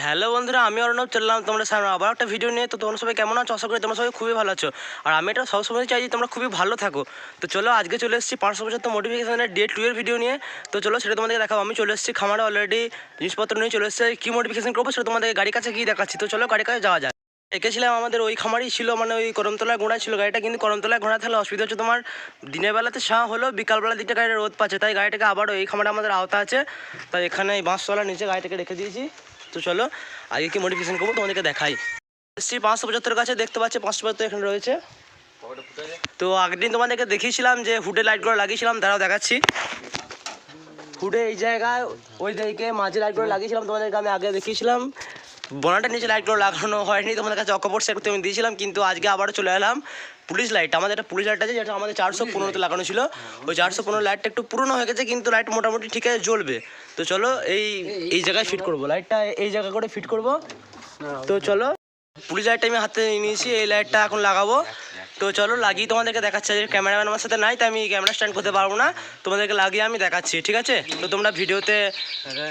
Hello বন্ধুরা, আমি অর্ণব চললাম তোমরা সামনে আবার একটা ভিডিও নিয়ে। তো তোমরা সবাই কেমন আছো? আশা করি তোমরা সবাই খুবই ভালো আছো। আর আমি এটা সবসময় চাই যে তোমরা খুবই ভালো থাকো। তো চলো আজকে চলে এসেছি 575 মডিফিকেশনের ডে 2 এর ভিডিও নিয়ে। তো চলো সেটা তোমাদেরকে দেখাবো। আমি চলে এসেছি খামারে, অলরেডি জিনিসপত্র নিয়ে চলে এসেছি। কী মডিফিকেশন করবো সেটা তোমাদেরকে গাড়ির কাছে গিয়ে দেখাচ্ছি। তো চলো গাড়ির কাছে যাওয়া যায়। এঁকেছিলাম আমাদের ওই খামারই ছিল, মানে ওই করমতলায় ঘোড়া ছিল গাড়িটা, কিন্তু করমতলায় ঘোড়া থাকলে অসুবিধা হচ্ছে তোমার দিনের বেলাতে ছাঁ হলো, বিকালবেলার দিকটা গাড়িটা রোদ পাচ্ছে, তাই গাড়িটাকে আবারও এই খামারে আমাদের আওতা আছে। তাই এখানে এই বাঁশতলার নিচে গাড়িটাকে রেখে দিয়েছি। তো চলো আগে কি মডিফিকেশন করবো তোমাদেরকে দেখাই। এসছি 575 কাছে, দেখতে পাচ্ছি 575 এখানে রয়েছে। তো আগের দিন তোমাদেরকে দেখিয়েছিলাম যে হুডে লাইটগুলো লাগিয়েছিলাম, দাঁড়াও দেখাচ্ছি। হুডে এই জায়গায় ওই দিকে মাঝে লাইটগুলো লাগিয়েছিলাম, তোমাদেরকে আমি আগে দেখিয়েছিলাম। বনাটের নিচে লাইটগুলো লাগানো হয়নি, তোমাদের কাছে অকপট সেট আমি দিয়েছিলাম, কিন্তু আজকে আবারও চলে এলাম। পুলিশ লাইট, আমাদের একটা পুলিশ লাইট আছে যেটা আমাদের 415-তে লাগানো ছিল। ওই 415 লাইটটা একটু পুরনো হয়ে গেছে, কিন্তু লাইট মোটামুটি ঠিক আছে, জ্বলবে। তো চলো এই জায়গায় ফিট করবো লাইটটা, এই জায়গা করে ফিট করব। তো চলো পুলিশ লাইটটা আমি হাতে নিয়েছি, এই লাইটটা এখন লাগাবো। তো চলো লাগিয়ে তোমাদেরকে দেখাচ্ছি। ক্যামেরাম্যান আমার সাথে নাই, তাই আমি ক্যামেরা স্ট্যান্ড করতে পারবো না, তোমাদেরকে লাগিয়ে আমি দেখাচ্ছি, ঠিক আছে? তো তোমরা ভিডিওতে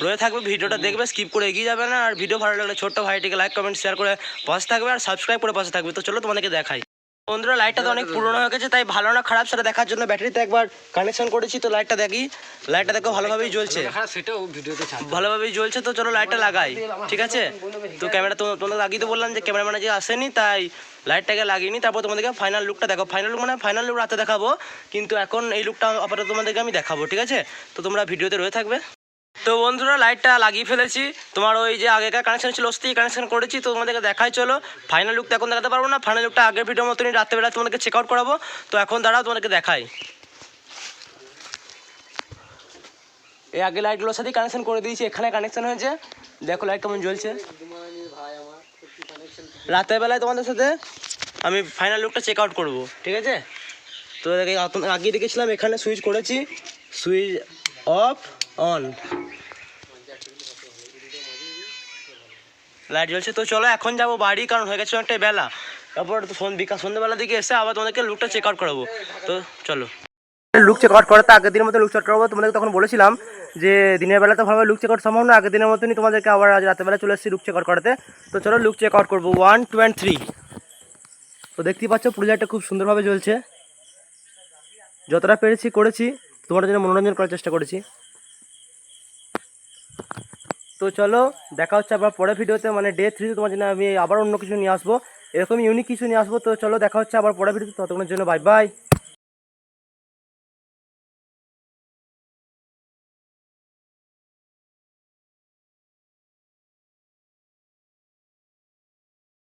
রয়ে থাকবে, ভিডিওটা দেখবে, স্কিপ করে এগিয়ে যাবে না। আর ভিডিও ভালো লাগলে ছোট্ট ভাইটিকে লাইক কমেন্ট শেয়ার করে পাশে থাকবে, আর সাবস্ক্রাইব করে পাশে থাকবে। তো চলো তোমাদেরকে দেখাই। বন্ধুরা লাইটটা তো অনেক পুরনো হয়ে গেছে, তাই ভালো না খারাপ সেটা দেখার জন্য ব্যাটারিতে একবার কানেকশন করেছি। তো লাইটটা দেখি, লাইটটা দেখো ভালোভাবেই জ্বলছে, ভালোভাবেই জ্বলছে। তো চলো লাইটটা লাগাই, ঠিক আছে? তো ক্যামেরা তোমাদের লাগিয়ে তো বললাম যে ক্যামেরাম্যান যে আসেনি, তাই লাইটটাকে লাগিয়ে তারপর তোমাদেরকে ফাইনাল লুকটা দেখো। ফাইনাল লুক মানে ফাইনাল লুক রাতে দেখাবো, কিন্তু এখন এই লুকটা আপাতত তোমাদেরকে আমি দেখাবো, ঠিক আছে? তো তোমরা ভিডিওতে রয়ে থাকবে। তো বন্ধুরা লাইটটা লাগিয়ে ফেলেছি, তোমার ওই যে আগেকার কানেকশন ছিল ওর থেকে কানেকশন করেছি। তো তোমাদেরকে দেখাই, চলো। ফাইনাল লুকটা এখন দেখাতে পারবো না, ফাইনাল লুকটা আগের ভিডিওর মতনই রাত্রেবেলা তোমাদেরকে চেক আউট করাবো। তো এখন দাঁড়াও তোমাদেরকে দেখাই। এই আগে লাইটগুলোর সাথেই কানেকশন করে দিয়েছি, এখানে কানেকশন হয়েছে, দেখো লাইট কেমন জ্বলছে। রাতের বেলায় তোমাদের সাথে আমি ফাইনাল লুকটা চেক আউট করবো, ঠিক আছে? তো আগে দেখেছিলাম এখানে সুইচ করেছি, সুইচ অফ অন, লাইট জ্বলছে। তো চলো এখন যাবো বাড়ি, কারণ হয়ে গেছে অনেকটাই বেলা। তারপর সন্ধ্যেবেলা দিকে এসে আবার তোমাদেরকে লুকটা চেক আউট করাবো। তো চলো লুক চেক আউট করাতে আগের দিনের মতো লুক চেক আউট করবো। তোমাদেরকে তখন বলেছিলাম যে দিনের বেলা তো ভালোভাবে লুক চেক আউট সম্ভব না, আগের দিনের মতনই তোমাদেরকে আবার আজ রাতের বেলা চলে এসেছি লুক চেক আউট করাতে। তো চলো লুক চেক আউট করবো, 1 2 and 3। তো দেখতেই পাচ্ছ পুরো লাইটটা খুব সুন্দরভাবে জ্বলছে, যতটা পেরেছি করেছি, তোমাদের জন্য মনোরঞ্জন করার চেষ্টা করেছি। তো চলো দেখা হচ্ছে আবার পরের ভিডিওতে, মানে ডে 3তে তোমার জন্য আমি আবার অন্য কিছু নিয়ে আসবো, এরকমই ইউনিক কিছু নিয়ে আসবো। তো চলো দেখা হচ্ছে আবার পরের ভিডিওতে, ততক্ষণের জন্য বাই বাই।